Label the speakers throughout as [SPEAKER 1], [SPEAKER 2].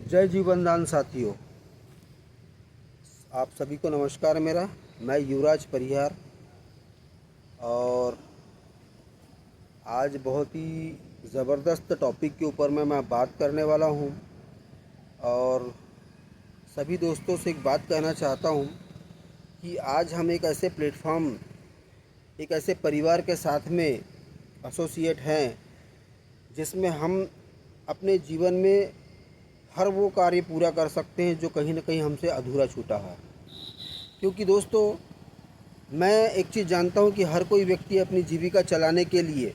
[SPEAKER 1] जय जीवनदान साथियों, आप सभी को नमस्कार। मैं युवराज परिहार और आज बहुत ही ज़बरदस्त टॉपिक के ऊपर मैं बात करने वाला हूं और सभी दोस्तों से एक बात कहना चाहता हूं कि आज हम एक ऐसे प्लेटफॉर्म, एक ऐसे परिवार के साथ में एसोसिएट हैं जिसमें हम अपने जीवन में हर वो कार्य पूरा कर सकते हैं जो कहीं ना कहीं हमसे अधूरा छूटा है। क्योंकि दोस्तों, मैं एक चीज़ जानता हूं कि हर कोई व्यक्ति अपनी जीविका चलाने के लिए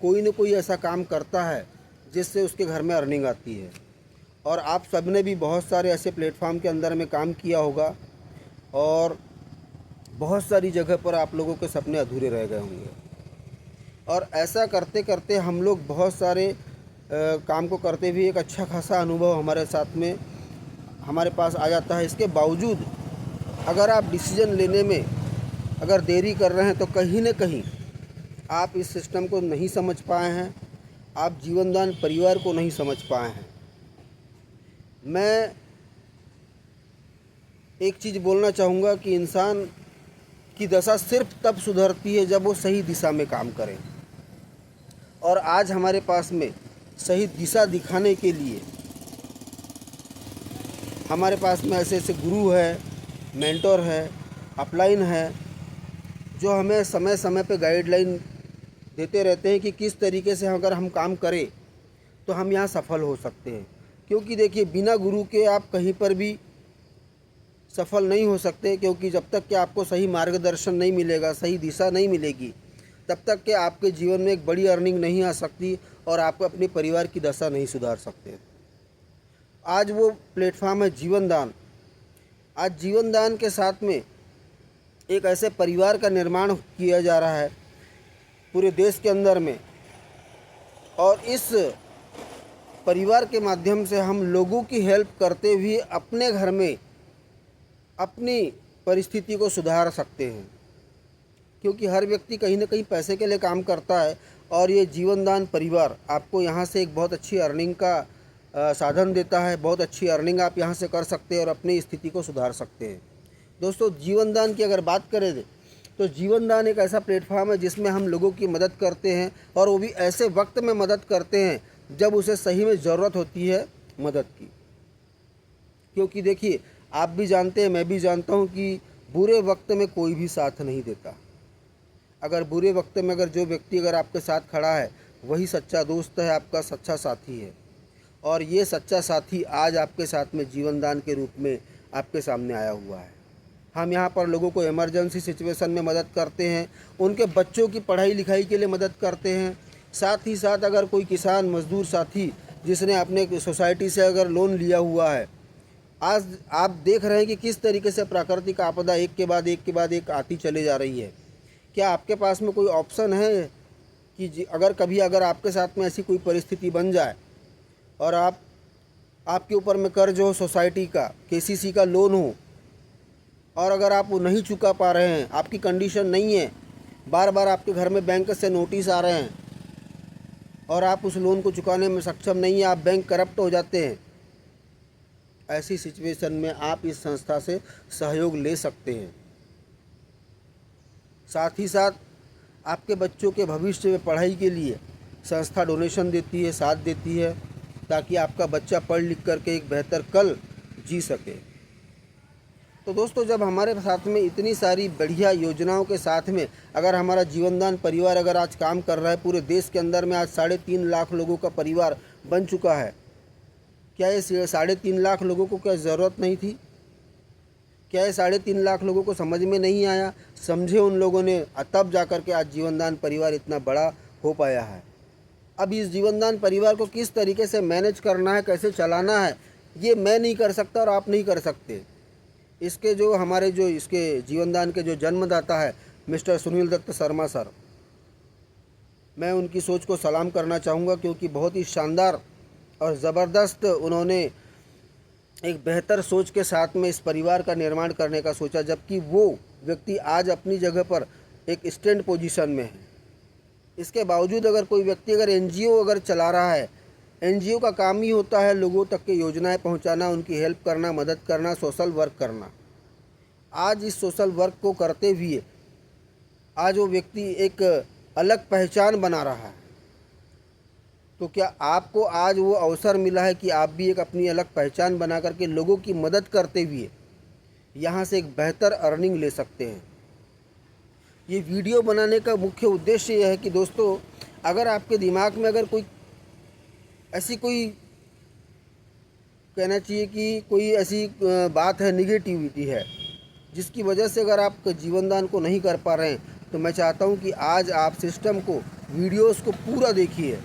[SPEAKER 1] कोई न कोई ऐसा काम करता है जिससे उसके घर में अर्निंग आती है। और आप सब ने भी बहुत सारे ऐसे प्लेटफॉर्म के अंदर में काम किया होगा और बहुत सारी जगह पर आप लोगों के सपने अधूरे रह गए होंगे। और ऐसा करते करते हम लोग बहुत सारे काम को करते हुए एक अच्छा खासा अनुभव हमारे साथ में हमारे पास आ जाता है। इसके बावजूद अगर आप डिसीजन लेने में अगर देरी कर रहे हैं तो कहीं न कहीं आप इस सिस्टम को नहीं समझ पाए हैं, आप जीवनदान परिवार को नहीं समझ पाए हैं। मैं एक चीज़ बोलना चाहूँगा कि इंसान की दशा सिर्फ तब सुधरती है जब वो सही दिशा में काम करे। और आज हमारे पास में सही दिशा दिखाने के लिए हमारे पास में ऐसे ऐसे गुरु है, मेंटर है, अपलाइन है, जो हमें समय समय पे गाइडलाइन देते रहते हैं कि किस तरीके से अगर हम काम करें तो हम यहाँ सफल हो सकते हैं। क्योंकि देखिए, बिना गुरु के आप कहीं पर भी सफल नहीं हो सकते। क्योंकि जब तक कि आपको सही मार्गदर्शन नहीं मिलेगा, सही दिशा नहीं मिलेगी, तब तक कि आपके जीवन में एक बड़ी अर्निंग नहीं आ सकती और आप अपने परिवार की दशा नहीं सुधार सकते। आज वो प्लेटफॉर्म है जीवनदान। आज जीवनदान के साथ में एक ऐसे परिवार का निर्माण किया जा रहा है पूरे देश के अंदर में, और इस परिवार के माध्यम से हम लोगों की हेल्प करते हुए अपने घर में अपनी परिस्थिति को सुधार सकते हैं। क्योंकि हर व्यक्ति कहीं ना कहीं पैसे के लिए काम करता है और ये जीवनदान परिवार आपको यहाँ से एक बहुत अच्छी अर्निंग का साधन देता है। बहुत अच्छी अर्निंग आप यहाँ से कर सकते हैं और अपनी स्थिति को सुधार सकते हैं। दोस्तों, जीवनदान की अगर बात करें तो जीवनदान एक ऐसा प्लेटफॉर्म है जिसमें हम लोगों की मदद करते हैं, और वो भी ऐसे वक्त में मदद करते हैं जब उसे सही में ज़रूरत होती है मदद की। क्योंकि देखिए, आप भी जानते हैं, मैं भी जानता हूँ कि बुरे वक्त में कोई भी साथ नहीं देता। अगर बुरे वक्त में अगर जो व्यक्ति अगर आपके साथ खड़ा है वही सच्चा दोस्त है, आपका सच्चा साथी है। और ये सच्चा साथी आज आपके साथ में जीवनदान के रूप में आपके सामने आया हुआ है। हम यहाँ पर लोगों को इमरजेंसी सिचुएशन में मदद करते हैं, उनके बच्चों की पढ़ाई लिखाई के लिए मदद करते हैं। साथ ही साथ अगर कोई किसान मजदूर साथी जिसने अपने सोसाइटी से अगर लोन लिया हुआ है, आज आप देख रहे हैं कि किस तरीके से प्राकृतिक आपदा एक के बाद एक आती चली जा रही है। क्या आपके पास में कोई ऑप्शन है कि अगर आपके साथ में ऐसी कोई परिस्थिति बन जाए और आपके ऊपर में कर्ज हो, सोसाइटी का केसीसी का लोन हो, और अगर आप वो नहीं चुका पा रहे हैं, आपकी कंडीशन नहीं है, बार बार आपके घर में बैंक से नोटिस आ रहे हैं और आप उस लोन को चुकाने में सक्षम नहीं है, आप बैंक करप्ट हो जाते हैं, ऐसी सिचुएशन में आप इस संस्था से सहयोग ले सकते हैं। साथ ही साथ आपके बच्चों के भविष्य में पढ़ाई के लिए संस्था डोनेशन देती है, साथ देती है, ताकि आपका बच्चा पढ़ लिख करके एक बेहतर कल जी सके। तो दोस्तों, जब हमारे साथ में इतनी सारी बढ़िया योजनाओं के साथ में अगर हमारा जीवनदान परिवार अगर आज काम कर रहा है, पूरे देश के अंदर में आज 3.5 लाख लोगों का परिवार बन चुका है, क्या ये 3.5 लाख लोगों को क्या ज़रूरत नहीं थी? क्या ये 3.5 लाख लोगों को समझ में नहीं आया? समझे उन लोगों ने, तब जाकर के आज जीवनदान परिवार इतना बड़ा हो पाया है। अब इस जीवनदान परिवार को किस तरीके से मैनेज करना है, कैसे चलाना है, ये मैं नहीं कर सकता और आप नहीं कर सकते। इसके जो हमारे जो इसके जीवनदान के जो जन्मदाता है मिस्टर सुनील दत्त शर्मा सर, मैं उनकी सोच को सलाम करना चाहूँगा। क्योंकि बहुत ही शानदार और ज़बरदस्त उन्होंने एक बेहतर सोच के साथ में इस परिवार का निर्माण करने का सोचा, जबकि वो व्यक्ति आज अपनी जगह पर एक स्टैंड पोजीशन में है। इसके बावजूद अगर कोई व्यक्ति अगर एनजीओ अगर चला रहा है, एनजीओ का काम ही होता है लोगों तक के योजनाएं पहुंचाना, उनकी हेल्प करना, मदद करना, सोशल वर्क करना। आज इस सोशल वर्क को करते हुए आज वो व्यक्ति एक अलग पहचान बना रहा है। तो क्या आपको आज वो अवसर मिला है कि आप भी एक अपनी अलग पहचान बना करके लोगों की मदद करते हुए यहाँ से एक बेहतर अर्निंग ले सकते हैं। ये वीडियो बनाने का मुख्य उद्देश्य यह है कि दोस्तों, अगर आपके दिमाग में अगर कोई ऐसी कोई कहना चाहिए कि कोई ऐसी बात है, निगेटिविटी है, जिसकी वजह से अगर आप जीवन दान को नहीं कर पा रहे हैं, तो मैं चाहता हूं कि आज आप सिस्टम को, वीडियोस को पूरा देखिए,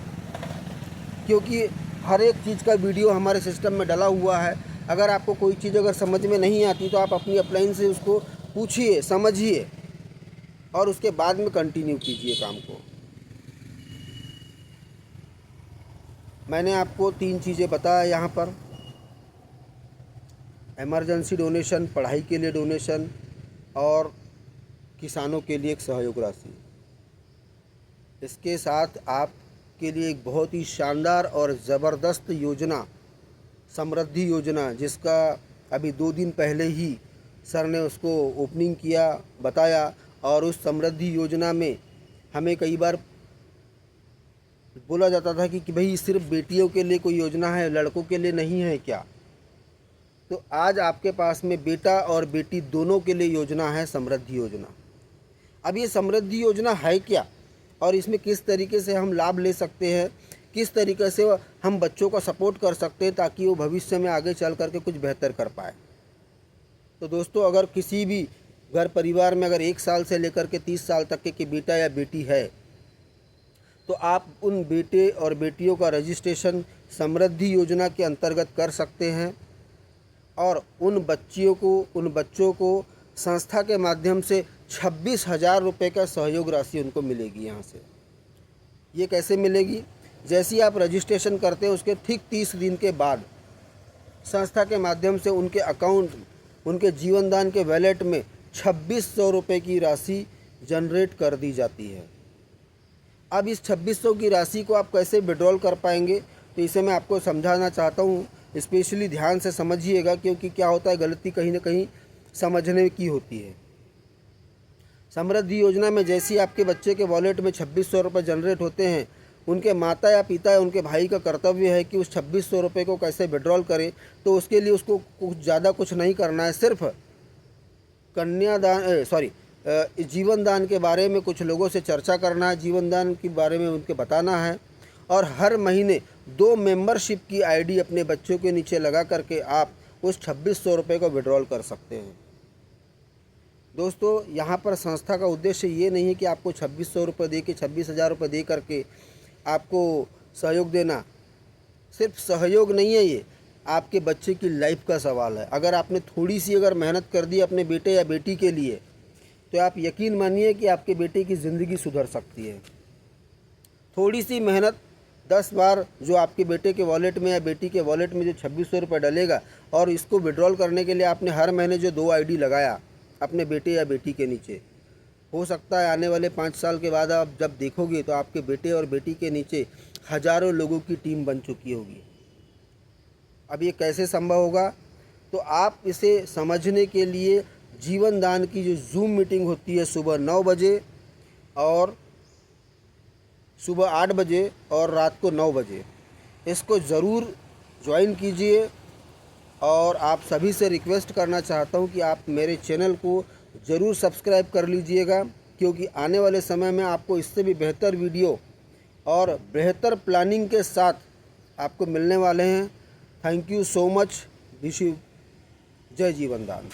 [SPEAKER 1] क्योंकि हर एक चीज़ का वीडियो हमारे सिस्टम में डला हुआ है। अगर आपको कोई चीज़ अगर समझ में नहीं आती तो आप अपनी अपलाइन से उसको पूछिए, समझिए और उसके बाद में कंटिन्यू कीजिए काम को। मैंने आपको 3 चीज़ें बताया यहाँ पर, इमरजेंसी डोनेशन, पढ़ाई के लिए डोनेशन और किसानों के लिए एक सहयोग राशि। इसके साथ आपके लिए एक बहुत ही शानदार और ज़बरदस्त योजना, समृद्धि योजना, जिसका अभी 2 दिन पहले ही सर ने उसको ओपनिंग किया, बताया। और उस समृद्धि योजना में हमें कई बार बोला जाता था कि भाई सिर्फ बेटियों के लिए कोई योजना है, लड़कों के लिए नहीं है क्या? तो आज आपके पास में बेटा और बेटी दोनों के लिए योजना है, समृद्धि योजना। अब ये समृद्धि योजना है क्या और इसमें किस तरीके से हम लाभ ले सकते हैं, किस तरीके से हम बच्चों का सपोर्ट कर सकते हैं ताकि वो भविष्य में आगे चल करके कुछ बेहतर कर पाए। तो दोस्तों, अगर किसी भी घर परिवार में अगर 1 साल से लेकर के 30 साल तक के बेटा या बेटी है, तो आप उन बेटे और बेटियों का रजिस्ट्रेशन समृद्धि योजना के अंतर्गत कर सकते हैं और उन बच्चों को संस्था के माध्यम से 26,000 रुपये का सहयोग राशि उनको मिलेगी। यहाँ से ये कैसे मिलेगी? जैसे ही आप रजिस्ट्रेशन करते हैं उसके ठीक 30 दिन के बाद संस्था के माध्यम से उनके अकाउंट, उनके जीवन दान के वैलेट में 2600 रुपये की राशि जनरेट कर दी जाती है। अब इस 2600 की राशि को आप कैसे विड्रॉल कर पाएंगे, तो इसे मैं आपको समझाना चाहता हूँ। स्पेशली ध्यान से समझिएगा, क्योंकि क्या होता है, गलती कहीं ना कहीं समझने की होती है। समृद्धि योजना में जैसे ही आपके बच्चे के वॉलेट में 2600 रुपये जनरेट होते हैं, उनके माता या पिता या उनके भाई का कर्तव्य है कि उस 2600 रुपये को कैसे विड्रॉल करें। तो उसके लिए उसको कुछ नहीं करना है, सिर्फ जीवन दान के बारे में कुछ लोगों से चर्चा करना है, जीवन दान के बारे में उनके बताना है और हर महीने 2 मेंबरशिप की आईडी अपने बच्चों के नीचे लगा करके आप उस 2600 रुपये को विड्रॉल कर सकते हैं। दोस्तों, यहाँ पर संस्था का उद्देश्य ये नहीं है कि आपको 2600 रुपये दे के 26,000 रुपये दे करके आपको सहयोग देना। सिर्फ सहयोग नहीं है, ये आपके बच्चे की लाइफ का सवाल है। अगर आपने थोड़ी सी अगर मेहनत कर दी अपने बेटे या बेटी के लिए, तो आप यकीन मानिए कि आपके बेटे की ज़िंदगी सुधर सकती है। थोड़ी सी मेहनत 10 बार जो आपके बेटे के वॉलेट में या बेटी के वॉलेट में जो 2600 रुपये डलेगा, और इसको विड्रॉल करने के लिए आपने हर महीने जो 2 आईडी लगाया अपने बेटे या बेटी के नीचे, हो सकता है आने वाले 5 साल के बाद आप जब देखोगे तो आपके बेटे और बेटी के नीचे हज़ारों लोगों की टीम बन चुकी होगी। अब ये कैसे संभव होगा? तो आप इसे समझने के लिए जीवन दान की जो जूम मीटिंग होती है सुबह 9 बजे और सुबह 8 बजे और रात को 9 बजे, इसको ज़रूर ज्वाइन कीजिए। और आप सभी से रिक्वेस्ट करना चाहता हूं कि आप मेरे चैनल को ज़रूर सब्सक्राइब कर लीजिएगा, क्योंकि आने वाले समय में आपको इससे भी बेहतर वीडियो और बेहतर प्लानिंग के साथ आपको मिलने वाले हैं। Thank you so much. Wish you जय जीवन दान।